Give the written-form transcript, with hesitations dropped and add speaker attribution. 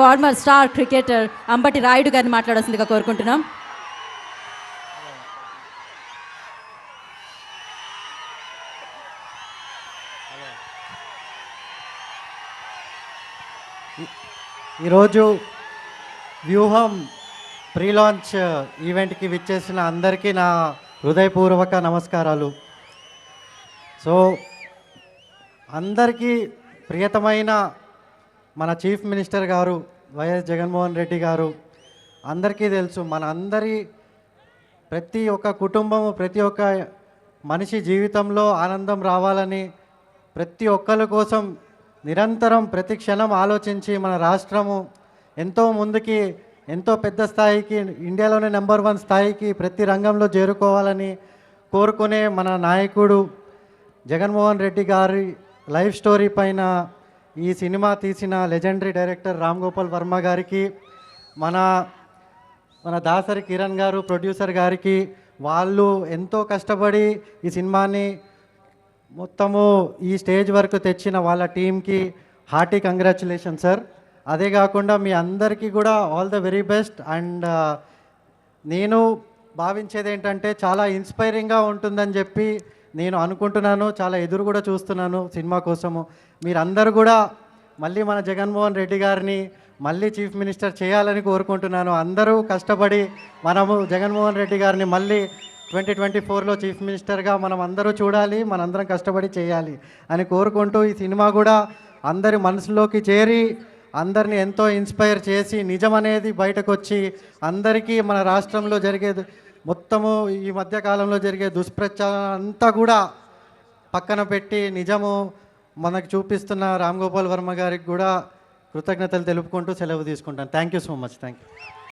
Speaker 1: Farmer star cricketer Ambati Rayudu గారిని మాట్లాడాల్సిందిగా కోరుకుంటున్నాం.
Speaker 2: ఈరోజు వ్యూహం ప్రీ లాంచ్ ఈవెంట్కి విచ్చేసిన అందరికీ నా హృదయపూర్వక నమస్కారాలు. సో అందరికీ ప్రియతమైన మన చీఫ్ మినిస్టర్ గారు వైఎస్ జగన్మోహన్ రెడ్డి గారు అందరికీ తెలుసు, మన అందరి ప్రతి ఒక్క కుటుంబము ప్రతి ఒక్క మనిషి జీవితంలో ఆనందం రావాలని ప్రతి ఒక్కరి కోసం నిరంతరం ప్రతి క్షణం ఆలోచించి మన రాష్ట్రము ఎంతో ముందుకి ఎంతో పెద్ద స్థాయికి ఇండియాలోనే నెంబర్ 1 స్థాయికి ప్రతి రంగంలో చేరుకోవాలని కోరుకునే మన నాయకుడు జగన్మోహన్ రెడ్డి గారి లైఫ్ స్టోరీ పైన ఈ సినిమా తీసిన లెజెండరీ డైరెక్టర్ రామ్ గోపాల్ వర్మ గారికి, మన దాసరి కిరణ్ గారు ప్రొడ్యూసర్ గారికి, వాళ్ళు ఎంతో కష్టపడి ఈ సినిమాని మొత్తము ఈ స్టేజ్ వరకు తెచ్చిన వాళ్ళ టీంకి హార్టీ కంగ్రాచులేషన్ సార్. అదే కాకుండా మీ అందరికీ కూడా all the very best. And నేను భావించేది ఏంటంటే చాలా ఇన్స్పైరింగ్గా ఉంటుందని చెప్పి నేను అనుకుంటున్నాను, చాలా ఎదురు కూడా చూస్తున్నాను సినిమా కోసము. మీరందరూ కూడా మళ్ళీ మన జగన్మోహన్ రెడ్డి గారిని మళ్ళీ చీఫ్ మినిస్టర్ చేయాలని కోరుకుంటున్నాను. అందరూ కష్టపడి మనము జగన్మోహన్ రెడ్డి గారిని మళ్ళీ 2024లో చీఫ్ మినిస్టర్గా మనం అందరూ చూడాలి, మనందరం కష్టపడి చేయాలి అని కోరుకుంటూ ఈ సినిమా కూడా అందరి మనసులోకి చేరి అందరిని ఎంతో ఇన్స్పైర్ చేసి నిజం అనేది బయటకు వచ్చి అందరికీ మన రాష్ట్రంలో జరిగేది మొత్తము ఈ మధ్యకాలంలో జరిగే దుష్ప్రచారం అంతా కూడా పక్కన పెట్టి నిజము మనకు చూపిస్తున్న రామ్ గోపాల్ వర్మ గారికి కూడా కృతజ్ఞతలు తెలుపుకుంటూ సెలవు తీసుకుంటాను. Thank you so much. Thank you.